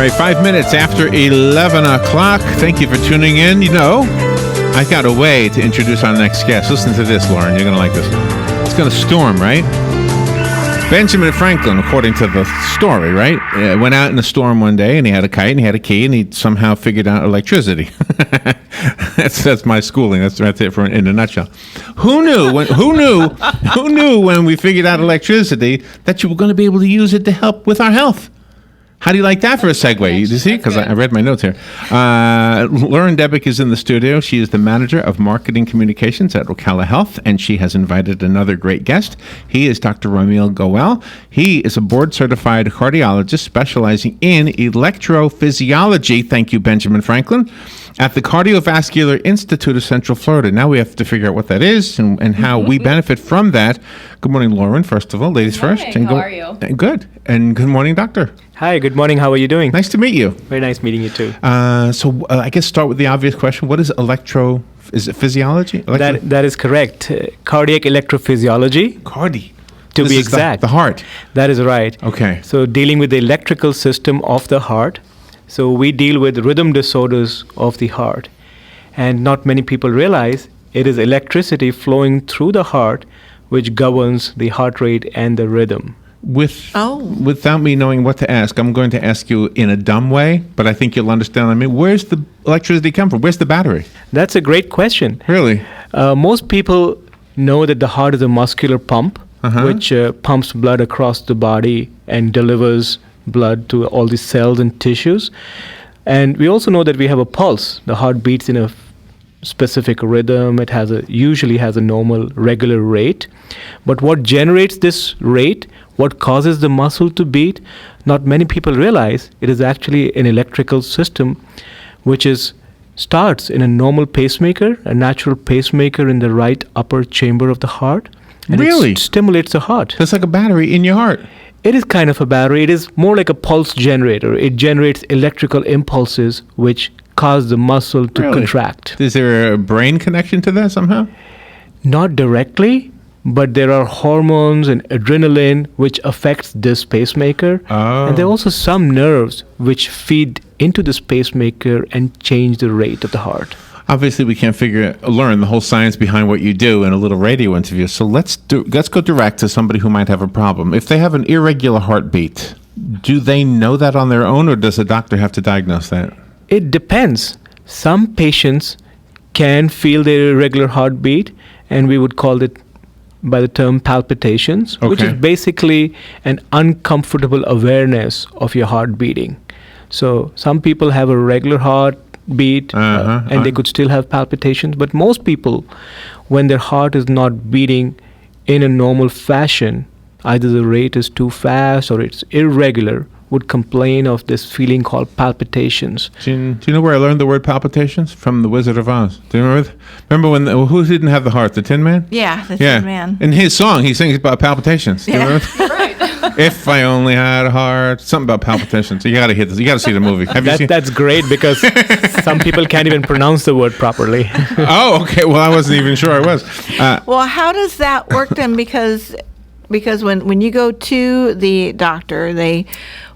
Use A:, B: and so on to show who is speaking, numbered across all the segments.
A: right, 5 minutes after 11 o'clock. Thank you for tuning in. You know, I got a way to introduce our next guest. Listen to this, Lauren. You're going to like this. It's going to storm, right? Benjamin Franklin, according to the story, right, went out in a storm one day, and he had a kite, and he had a key, and he somehow figured out electricity. That's my schooling. That's right there in a nutshell. Who knew when we figured out electricity that you were going to be able to use it to help with our health? How do you like that for a segue? You see? Because I read my notes here. Lauren Debick is in the studio. She is the manager of marketing communications at Ocala Health, and she has invited another great guest. He is Dr. Ramil Goel. He is a board-certified cardiologist specializing in electrophysiology. Thank you, Benjamin Franklin, at the Cardiovascular Institute of Central Florida. Now we have to figure out what that is and how we benefit from that. Good morning, Lauren, first of all. Ladies first.
B: How are you?
A: Good. And good morning, doctor.
C: Hi, good morning. How are you doing?
A: Nice to meet you.
C: Very nice meeting you too.
A: So I guess start with the obvious question. What is is it physiology?
C: That is correct. Cardiac electrophysiology. To be exact.
A: The heart.
C: That is right.
A: Okay.
C: So dealing with the electrical system of the heart. So we deal with rhythm disorders of the heart. And not many people realize it is electricity flowing through the heart which governs the heart rate and the rhythm.
A: Without me knowing what to ask, I'm going to ask you in a dumb way, but I think you'll understand what I mean. Where's the electricity come from? Where's the battery?
C: That's a great question.
A: Really?
C: Most people know that the heart is a muscular pump, which pumps blood across the body and delivers blood to all the cells and tissues. And we also know that we have a pulse. The heart beats in a specific rhythm. It usually has a normal, regular rate. But what generates this rate, what causes the muscle to beat, not many people realize it is actually an electrical system which starts in a normal pacemaker, a natural pacemaker in the right upper chamber of the heart. And
A: really?
C: It stimulates the heart.
A: It's like a battery in your heart.
C: It is kind of a battery. It is more like a pulse generator. It generates electrical impulses which cause the muscle to contract.
A: Is there a brain connection to that somehow?
C: Not directly, but there are hormones and adrenaline which affects this pacemaker. And there are also some nerves which feed into this pacemaker and change the rate of the heart.
A: Obviously, we can't learn the whole science behind what you do in a little radio interview. So let's go direct to somebody who might have a problem. If they have an irregular heartbeat, do they know that on their own, or does a doctor have to diagnose that?
C: It depends. Some patients can feel their irregular heartbeat, and we would call it by the term palpitations, which is basically an uncomfortable awareness of your heart beating. So some people have a regular heartbeat and they could still have palpitations, but most people, when their heart is not beating in a normal fashion, either the rate is too fast or it's irregular, would complain of this feeling called palpitations.
A: Do you know where I learned the word palpitations? From The Wizard of Oz. Do you remember when who didn't have the heart? The Tin Man?
B: Yeah, the Tin Man.
A: In his song, he sings about palpitations. Do you remember?
B: Right.
A: If I only had a heart. Something about palpitations. You got to hit this. You got to see the movie. Have you seen?
C: That's great because some people can't even pronounce the word properly.
A: Oh, okay. Well, I wasn't even sure I was.
B: Well, how does that work then? Because when you go to the doctor, they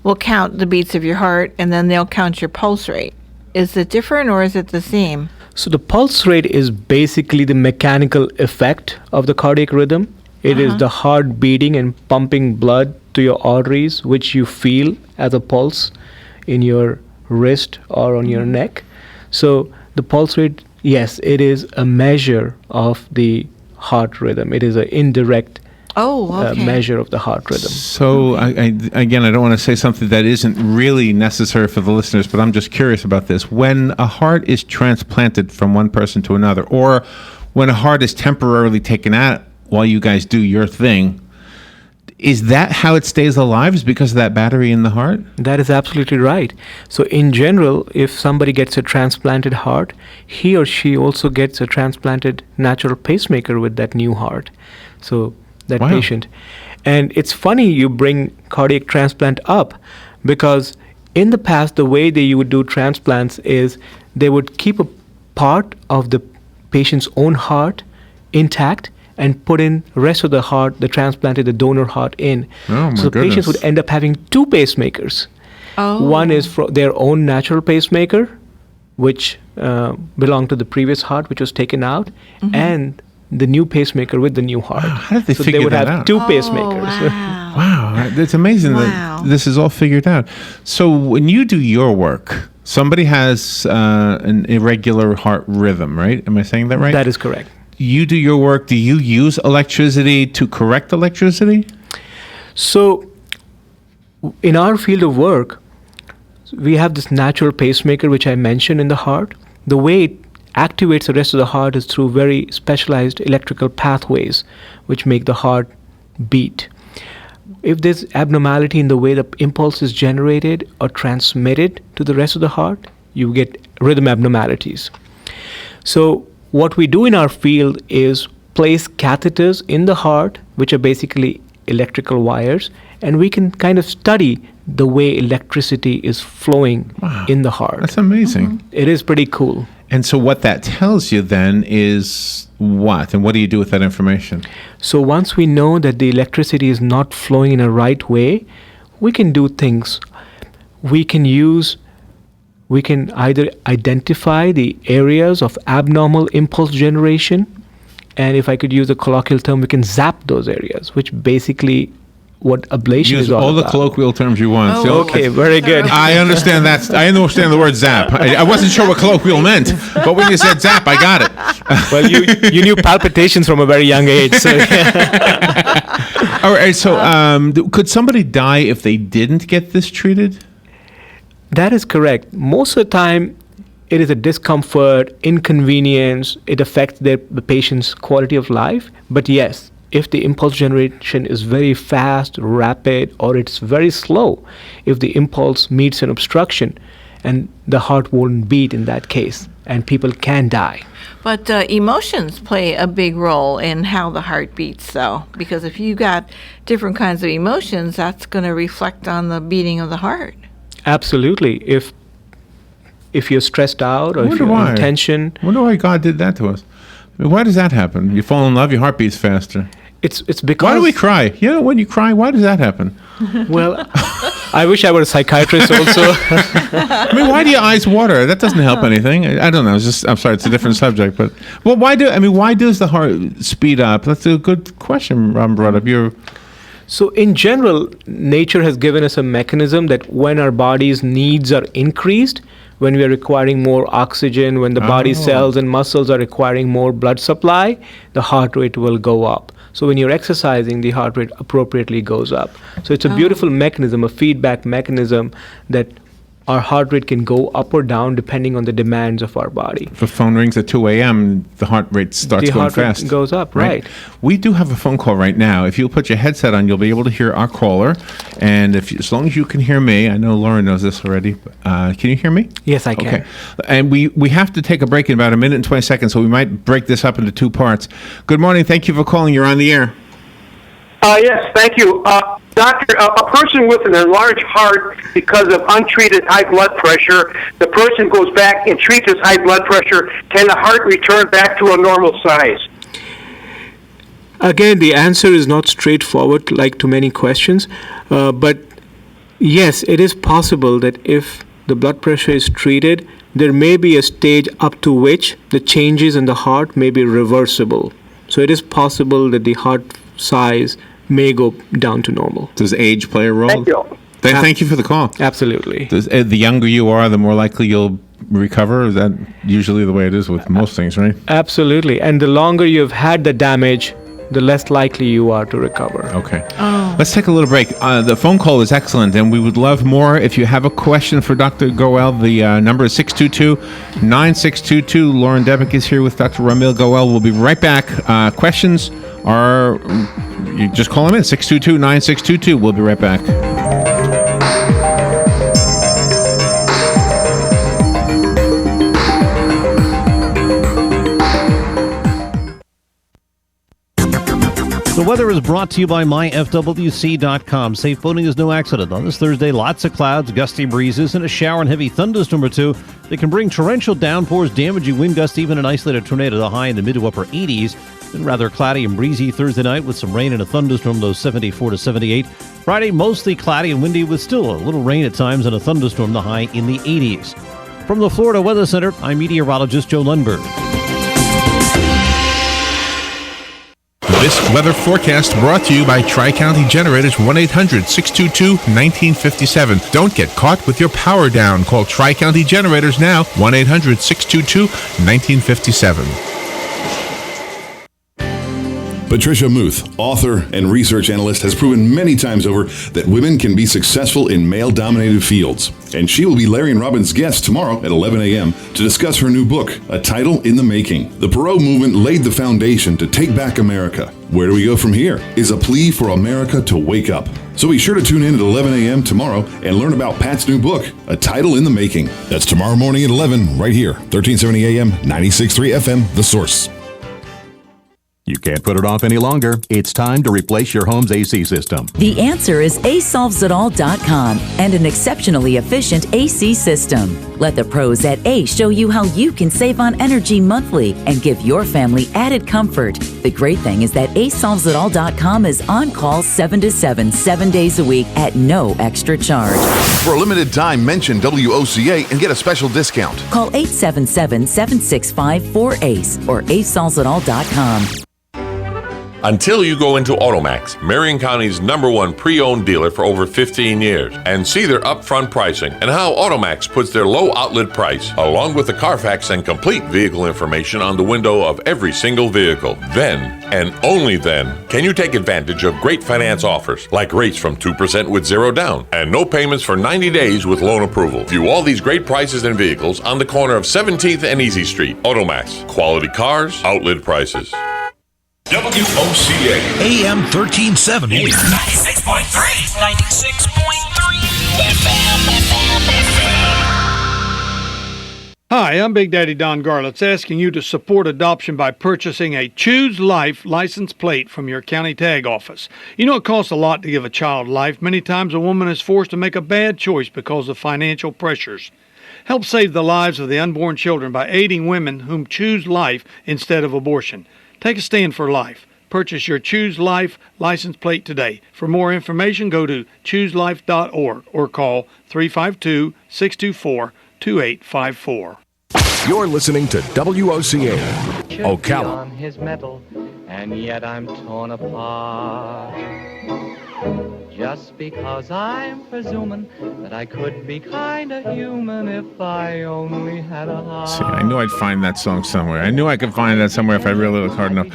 B: will count the beats of your heart, and then they'll count your pulse rate. Is it different, or is it the same?
C: So the pulse rate is basically the mechanical effect of the cardiac rhythm. It is the heart beating and pumping blood to your arteries, which you feel as a pulse in your wrist or on your neck. So the pulse rate, yes, it is a measure of the heart rhythm. It is an indirect measure of the heart rhythm.
A: So, I don't want to say something that isn't really necessary for the listeners, but I'm just curious about this. When a heart is transplanted from one person to another, or when a heart is temporarily taken out while you guys do your thing, is that how it stays alive? Is because of that battery in the heart?
C: That is absolutely right. So in general, if somebody gets a transplanted heart, he or she also gets a transplanted natural pacemaker with that new heart. So that patient. And it's funny you bring cardiac transplant up, because in the past, the way you would do transplants is they would keep a part of the patient's own heart intact and put in the rest of the heart, the transplanted, the donor heart in.
A: Oh, my
C: so the
A: goodness.
C: patients would end up having two pacemakers.
B: Oh.
C: One is for their own natural pacemaker, which belonged to the previous heart, which was taken out, and the new pacemaker with the new heart.
A: Wow, how did they
C: so
A: figure
C: they would
A: that
C: have
A: out?
C: two pacemakers.
B: Wow.
A: Wow, it's amazing that this is all figured out. So when you do your work, somebody has an irregular heart rhythm, right? Am I saying that right?
C: That is correct.
A: You do your work. Do you use electricity to correct electricity?
C: So in our field of work, we have this natural pacemaker, which I mentioned in the heart. The way it activates the rest of the heart is through very specialized electrical pathways, which make the heart beat. If there's abnormality in the way the impulse is generated or transmitted to the rest of the heart, you get rhythm abnormalities. So what we do in our field is place catheters in the heart, which are basically electrical wires, and we can kind of study the way electricity is flowing in the heart.
A: That's amazing.
C: It is pretty cool.
A: And so what that tells you then is what? And what do you do with that information?
C: So once we know that the electricity is not flowing in a right way, we can do things. We can either identify the areas of abnormal impulse generation, and if I could use a colloquial term, we can zap those areas, which basically what ablation
A: Use
C: is all
A: all the
C: about.
A: colloquial terms you want.
B: Oh,
A: So
C: Okay, very good.
A: I understand that. I understand the word zap. I wasn't sure what colloquial meant, but when you said zap, I got it.
C: Well, you knew palpitations from a very young age. So
A: All right. So, could somebody die if they didn't get this treated?
C: that is correct. Most of the time, it is a discomfort, inconvenience. It affects the patient's quality of life. But yes, if the impulse generation is very fast, rapid, or it's very slow, if the impulse meets an obstruction, and the heart won't beat in that case, and people can die.
B: But emotions play a big role in how the heart beats, though, because if you got different kinds of emotions, that's going to reflect on the beating of the heart.
C: Absolutely. If you're stressed out or if
A: wonder
C: you're
A: why.
C: in tension,
A: I wonder why God did that to us. I mean, why does that happen? You fall in love, your heart beats faster.
C: it's because
A: Why do we cry? You know, when you cry, why does that happen?
C: well, I wish I were a psychiatrist also.
A: I mean, why do your eyes water? That doesn't help anything. I don't know. I'm sorry, it's a different subject, but why does the heart speed up? That's a good question Ron brought up.
C: So in general, nature has given us a mechanism that when our body's needs are increased, when we are requiring more oxygen, when the body cells and muscles are requiring more blood supply, the heart rate will go up. So when you're exercising, the heart rate appropriately goes up. So it's a beautiful mechanism, a feedback mechanism that our heart rate can go up or down depending on the demands of our body.
A: If the phone rings at 2 a.m., the heart rate starts
C: The
A: going
C: heart rate
A: fast.
C: goes up, right.
A: We do have a phone call right now. If you'll put your headset on, you'll be able to hear our caller. And as long as you can hear me, I know Lauren knows this already. Can you hear me?
C: Yes, I can.
A: Okay. And we have to take a break in about 1 minute and 20 seconds, so we might break this up into two parts. Good morning. Thank you for calling. You're on the air.
D: Yes, thank you. Doctor, a person with an enlarged heart because of untreated high blood pressure, the person goes back and treats his high blood pressure. Can the heart return back to a normal size?
C: Again, the answer is not straightforward like to many questions, but yes, it is possible that if the blood pressure is treated, there may be a stage up to which the changes in the heart may be reversible. So it is possible that the heart size may go down to normal.
A: Does age play a role?
D: Thank you.
A: Thank you for the call.
C: Absolutely.
A: The younger you are, the more likely you'll recover? Is that usually the way it is with most things, right?
C: Absolutely. And the longer you've had the damage, the less likely you are to recover.
A: Okay. Let's take a little break. The phone call is excellent, and we would love more. If you have a question for Dr. Goel, the number is 622-9622. Lauren Debick is here with Dr. Ramil Goel. We'll be right back. Questions are, you just call them in, 622-9622. We'll be right back.
E: The weather is brought to you by myfwc.com. Safe boating is no accident. On this Thursday, lots of clouds, gusty breezes, and a shower and heavy thunderstorm or two that can bring torrential downpours, damaging wind gusts, even an isolated tornado. The high in the mid to upper 80s. Then rather cloudy and breezy Thursday night with some rain and a thunderstorm, low 74 to 78. Friday, mostly cloudy and windy with still a little rain at times and a thunderstorm, the high in the 80s. From the Florida Weather Center, I'm meteorologist Joe Lundberg.
A: This weather forecast brought to you by Tri-County Generators 1-800-622-1957. Don't get caught with your power down. Call Tri-County Generators now, 1-800-622-1957.
F: Patricia Muth, author and research analyst, has proven many times over that women can be successful in male-dominated fields. And she will be Larry and Robin's guest tomorrow at 11 a.m. to discuss her new book, A Title in the Making. The Perot movement laid the foundation to take back America. Where do we go from here? Is a plea for America to wake up. So be sure to tune in at 11 a.m. tomorrow and learn about Pat's new book, A Title in the Making. That's tomorrow morning at 11, right here, 1370 a.m., 96.3 FM, The Source.
G: You can't put it off any longer. It's time to replace your home's AC system.
H: The answer is ACEsolvesItAll.com and an exceptionally efficient AC system. Let the pros at ACE show you how you can save on energy monthly and give your family added comfort. The great thing is that ACEsolvesItAll.com is on call 7 to 7, 7 days a week at no extra charge.
I: For a limited time, mention WOCA and get a special discount.
H: Call 877-765-4ACE or ACEsolvesItAll.com.
J: Until you go into Automax, Marion County's #1 pre-owned dealer for over 15 years, and see their upfront pricing and how Automax puts their low outlet price, along with the Carfax and complete vehicle information on the window of every single vehicle. Then, and only then, can you take advantage of great finance offers, like rates from 2% with 0 down, and no payments for 90 days with loan approval. View all these great prices and vehicles on the corner of 17th and Easy Street. Automax. Quality cars, outlet prices.
K: WOCA AM 1370
L: 96.3 FM.
M: Hi, I'm Big Daddy Don Garlitz, asking you to support adoption by purchasing a Choose Life license plate from your county tag office. You know it costs a lot to give a child life. Many times a woman is forced to make a bad choice because of financial pressures. Help save the lives of the unborn children by aiding women whom choose life instead of abortion. Take a stand for life. Purchase your Choose Life license plate today. For more information, go to chooselife.org or call 352-624-2854.
K: You're listening to WOCA Ocala.
N: On his metal, and yet I'm torn apart. Just because I'm presuming that I could be kinda human if I only had a heart.
A: See, I knew I'd find that song somewhere. I knew I could find that somewhere if I really looked hard enough.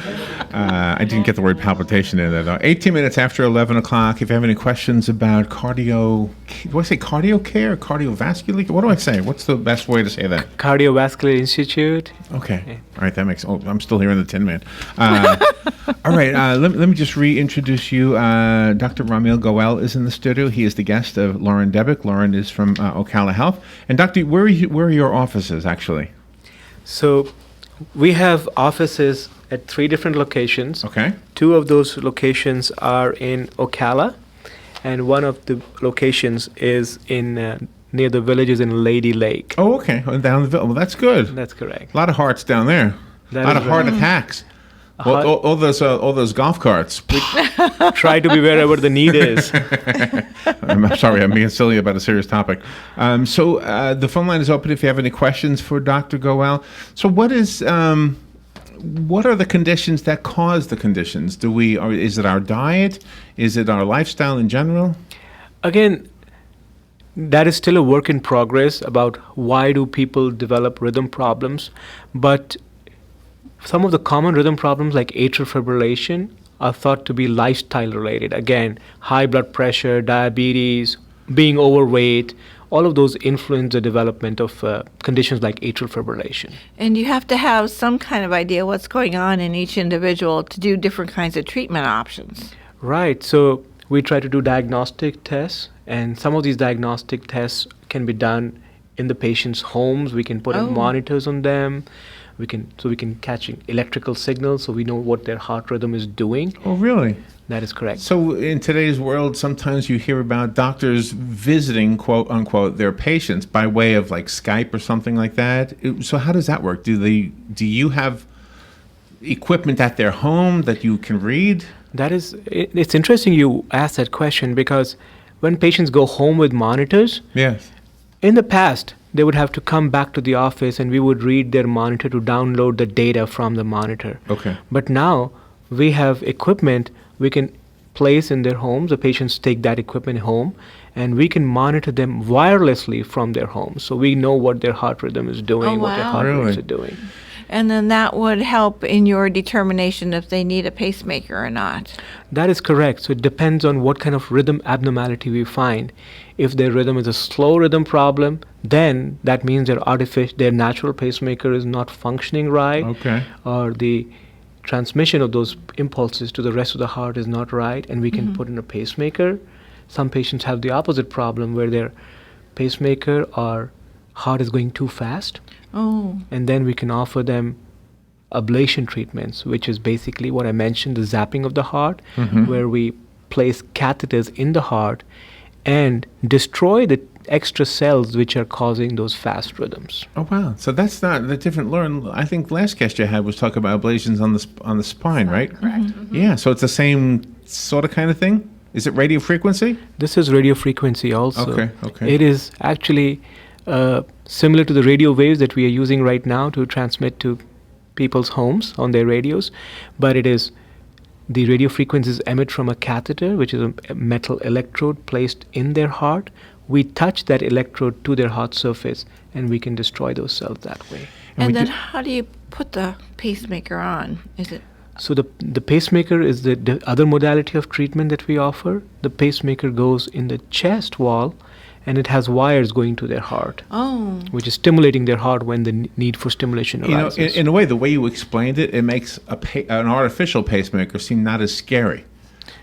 A: I didn't get the word palpitation in there, though. 18 minutes after 11 o'clock. If you have any questions about cardio... Do I say cardio care or cardiovascular? What do I say? What's the best way to say that?
C: Cardiovascular Institute.
A: Okay. Yeah. All right, that makes... Oh, I'm still here in the Tin Man. All right, let me just reintroduce you. Dr. Ramil Goel is in the studio. He is the guest of Lauren Debick. Lauren is from Ocala Health. And Doctor, where are your offices, actually?
C: So we have offices at 3 different locations.
A: Okay.
C: 2 of those locations are in Ocala, and one of the locations is in near the villages in Lady Lake.
A: Oh, okay. Down the village. Well, that's good.
C: That's correct.
A: A lot of hearts down there. A lot of heart attacks. All those golf carts.
C: We try to be wherever the need is.
A: I'm sorry, I'm being silly about a serious topic. So the phone line is open if you have any questions for Dr. Goel. So what are the conditions that cause the conditions? Is it our diet? Is it our lifestyle in general?
C: Again, that is still a work in progress about why do people develop rhythm problems, but some of the common rhythm problems like atrial fibrillation are thought to be lifestyle related. Again, high blood pressure, diabetes, being overweight, all of those influence the development of conditions like atrial fibrillation.
B: And you have to have some kind of idea what's going on in each individual to do different kinds of treatment options.
C: Right. So we try to do diagnostic tests, and some of these diagnostic tests can be done in the patient's homes. We can put in monitors on them. We can catch electrical signals so we know what their heart rhythm is doing.
A: Oh, really?
C: That is correct.
A: So in today's world, sometimes you hear about doctors visiting, quote unquote, their patients by way of like Skype or something like that. So how does that work? Do you have equipment at their home that you can read?
C: It's interesting you asked that question, because when patients go home with monitors,
A: yes,
C: in the past they would have to come back to the office and we would read their monitor to download the data from the monitor.
A: Okay.
C: But now we have equipment we can place in their homes. The patients take that equipment home and we can monitor them wirelessly from their homes. So we know what their heart rhythm is doing, what their heart rates are doing.
B: And then that would help in your determination if they need a pacemaker or not.
C: That is correct. So it depends on what kind of rhythm abnormality we find. If their rhythm is a slow rhythm problem, then that means their natural pacemaker is not functioning right, or the transmission of those impulses to the rest of the heart is not right, and we can put in a pacemaker. Some patients have the opposite problem where their pacemaker or heart is going too fast.
B: Oh.
C: And then we can offer them ablation treatments, which is basically what I mentioned, the zapping of the heart, where we place catheters in the heart and destroy the extra cells which are causing those fast rhythms.
A: Oh, wow. So that's not the different, Lauren. I think last guest you had was talking about ablations on the spine, right?
B: Correct.
A: Yeah, so it's the same sort of kind of thing? Is it radio frequency?
C: This is radio frequency also.
A: Okay.
C: It is actually similar to the radio waves that we are using right now to transmit to people's homes on their radios, but it is the radio frequencies emit from a catheter, which is a metal electrode placed in their heart. We touch that electrode to their heart surface and we can destroy those cells that way.
B: And then how do you put the pacemaker on? Is it?
C: So the pacemaker is the other modality of treatment that we offer. The pacemaker goes in the chest wall and it has wires going to their heart, which is stimulating their heart when the need for stimulation arises.
A: You know, in a way, the way you explained it, it makes an artificial pacemaker seem not as scary.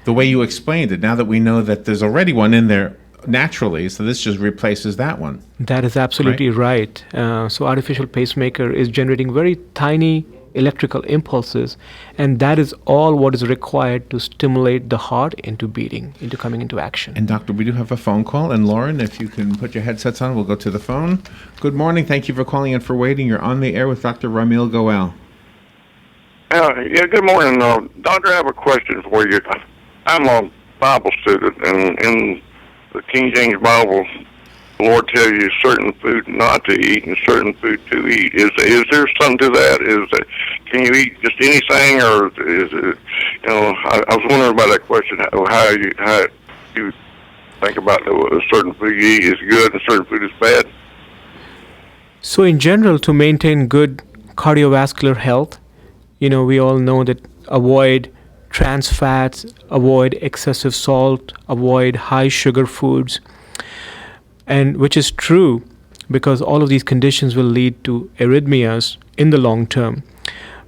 A: The way you explained it, now that we know that there's already one in there naturally, so this just replaces that one.
C: That is absolutely right. So artificial pacemaker is generating very tiny electrical impulses, and that is all what is required to stimulate the heart into beating, into coming into action.
A: And doctor, we do have a phone call, and Lauren, if you can put your headsets on, we'll go to the phone. Good morning. Thank you for calling and for waiting. You're on the air with Dr. Ramil Goel.
O: Yeah, good morning. Doctor, I have a question for you. I'm a Bible student, and in the King James Bible, the Lord tells you certain food not to eat and certain food to eat. Is there something to that? Can you eat just anything, or is it? You know, I was wondering about that question. How you think about a certain food you eat is good and certain food is bad?
C: So in general, to maintain good cardiovascular health, you know, we all know that avoid trans fats, avoid excessive salt, avoid high sugar foods. And which is true because all of these conditions will lead to arrhythmias in the long term.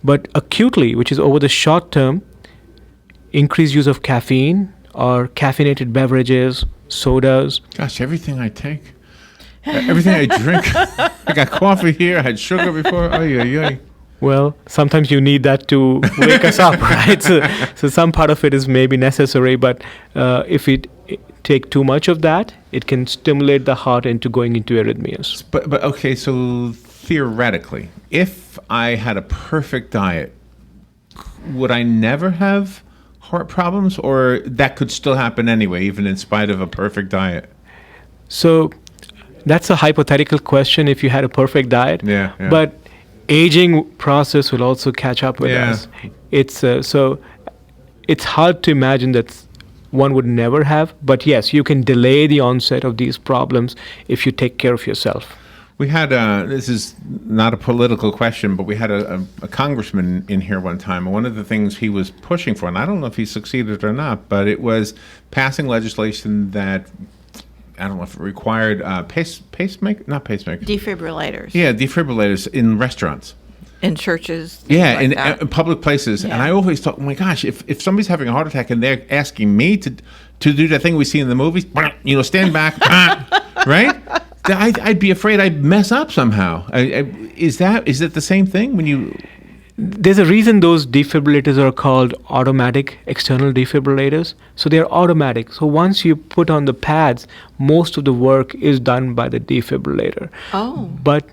C: But acutely, which is over the short term, increased use of caffeine or caffeinated beverages, sodas.
A: Gosh, everything I take, everything I drink. I got coffee here, I had sugar before. Oy.
C: Well, sometimes you need that to wake us up, right? So some part of it is maybe necessary, but if it take too much of that, it can stimulate the heart into going into arrhythmias.
A: But okay, so theoretically, if I had a perfect diet, would I never have heart problems, or that could still happen anyway, even in spite of a perfect diet?
C: So that's a hypothetical question if you had a perfect diet.
A: Yeah.
C: But aging process will also catch up with us. It's so it's hard to imagine that one would never have, but yes, you can delay the onset of these problems if you take care of yourself.
A: We had this is not a political question, but we had a congressman in here one time, and one of the things he was pushing for, and I don't know if he succeeded or not, but it was passing legislation that, I don't know if it required
B: defibrillators.
A: Yeah, defibrillators in restaurants.
B: In churches.
A: Yeah,
B: like
A: in public places. Yeah. And I always thought, oh my gosh, if somebody's having a heart attack and they're asking me to do that thing we see in the movies, you know, stand back, right? I'd be afraid I'd mess up somehow. Is it the same thing when you?
C: There's a reason those defibrillators are called automatic external defibrillators. So they're automatic. So once you put on the pads, most of the work is done by the defibrillator.
B: Oh.
C: But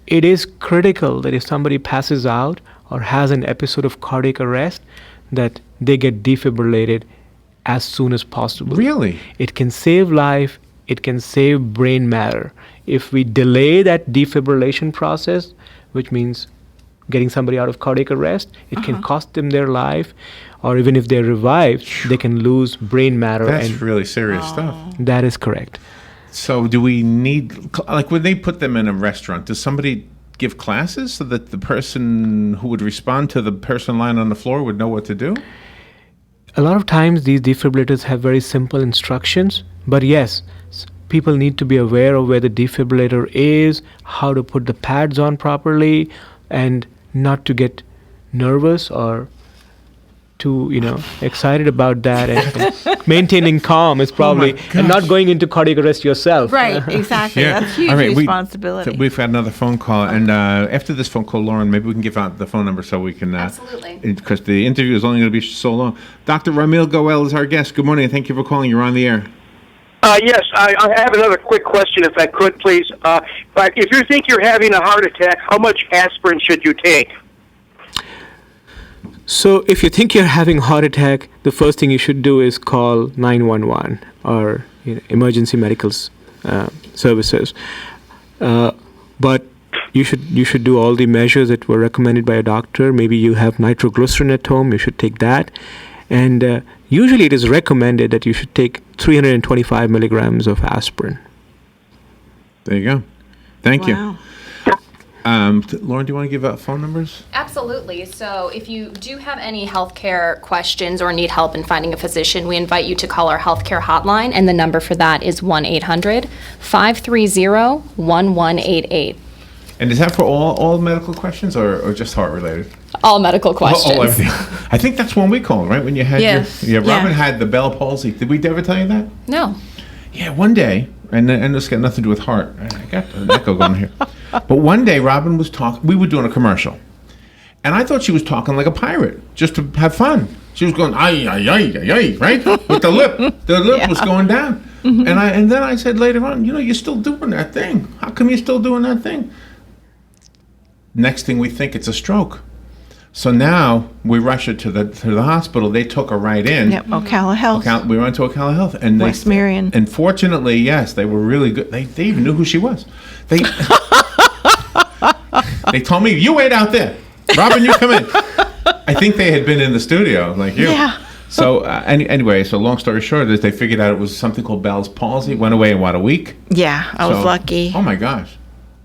C: it is critical that if somebody passes out or has an episode of cardiac arrest, that they get defibrillated as soon as possible.
A: Really?
C: It can save life. It can save brain matter. If we delay that defibrillation process, which means getting somebody out of cardiac arrest, it can cost them their life, or even if they're revived, they can lose brain matter.
A: That's
C: and
A: really serious stuff.
C: that is correct.
A: So do we need, like when they put them in a restaurant, does somebody give classes so that the person who would respond to the person lying on the floor would know what to do?
C: A lot of times these defibrillators have very simple instructions, but yes, people need to be aware of where the defibrillator is, how to put the pads on properly, and not to get nervous or too, excited about that. And maintaining calm is probably, and not going into cardiac arrest yourself.
B: Right, exactly.
A: Yeah.
B: That's huge
A: All right,
B: responsibility.
A: We've had another phone call, and after this phone call, Lauren, maybe we can give out the phone number so we can...
P: Absolutely.
A: Because the interview is only going to be so long. Dr. Ramil Goel is our guest. Good morning, and thank you for calling. You're on the air.
D: Yes, I have another quick question, if I could, please. But if you think you're having a heart attack, how much aspirin should you take?
C: So if you think you're having a heart attack, the first thing you should do is call 911 or emergency medical services. But you should do all the measures that were recommended by a doctor. Maybe you have nitroglycerin at home, you should take that. And usually it is recommended that you should take 325 milligrams of aspirin.
A: There you go. Thank you. Lauren, do you want to give out phone numbers?
P: Absolutely. So if you do have any healthcare questions or need help in finding a physician, we invite you to call our healthcare hotline, and the number for that is 1-800-530-1188.
A: And is that for all medical questions or just heart related?
P: All medical questions.
A: Oh, everything. I think that's when we called, right? When you had Robin had the Bell palsy. Did we ever tell you that?
P: No.
A: Yeah, one day, and this got nothing to do with heart. I got an echo going here. But one day, Robin was talking. We were doing a commercial, and I thought she was talking like a pirate, just to have fun. She was going ay ay ay ay ay, right, with the lip. The lip was going down, and then I said later on, you're still doing that thing. How come you're still doing that thing? Next thing we think it's a stroke. So now we rush her to the hospital. They took her right in.
B: Yep, Ocala Health.
A: We went to Ocala Health, and
B: West Marion.
A: And fortunately, yes, they were really good. They even knew who she was. They they told me, "You wait out there, Robin. You come in." I think they had been in the studio, like you.
B: Yeah.
A: So anyway, so long story short is they figured out it was something called Bell's palsy. Went away in a week.
B: Yeah, I was lucky.
A: Oh my gosh.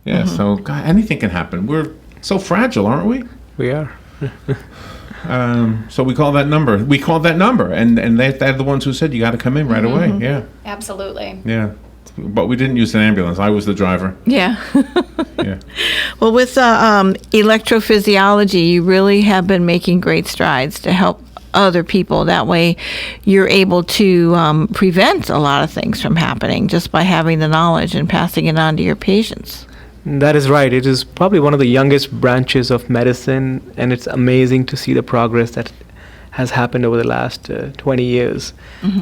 A: Yeah. So God, anything can happen. We're so fragile, aren't we?
C: We are.
A: So we called that number. And they're the ones who said you got to come in right away. Yeah.
P: Absolutely.
A: Yeah. But we didn't use an ambulance. I was the driver.
B: Yeah.
A: Yeah.
B: Well, with electrophysiology, you really have been making great strides to help other people. That way, you're able to prevent a lot of things from happening just by having the knowledge and passing it on to your patients.
C: That is right. It is probably one of the youngest branches of medicine, and it's amazing to see the progress that has happened over the last 20 years.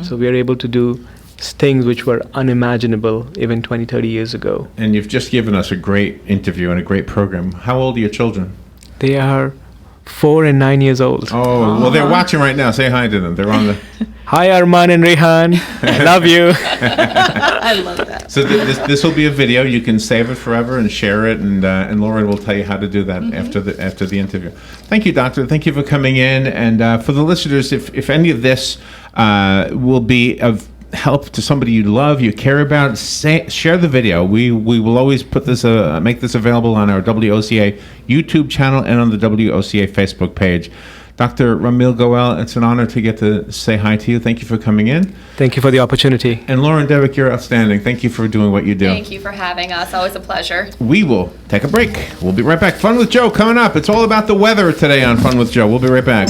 C: So we are able to do things which were unimaginable even 20, 30 years ago.
A: And you've just given us a great interview and a great program. How old are your children?
C: They are 4 and 9 years old.
A: Oh, well, they're watching right now. Say hi to them. They're on the...
C: Hi, Arman and Rehan. I love you.
B: I love that.
A: So this will be a video. You can save it forever and share it, and Lauren will tell you how to do that after the interview. Thank you, Doctor. Thank you for coming in. And for the listeners, if any of this will be of help to somebody you love, you care about, share the video. We will always put this make this available on our WOCA YouTube channel and on the WOCA Facebook page. Dr. Ramil Goel, it's an honor to get to say hi to you. Thank you for coming in.
C: Thank you for the opportunity.
A: And Lauren Debick, you're outstanding. Thank you for doing what you do.
P: Thank you for having us. Always a pleasure.
A: We will take a break. We'll be right back. Fun with Joe coming up. It's all about the weather today on Fun with Joe. We'll be right back.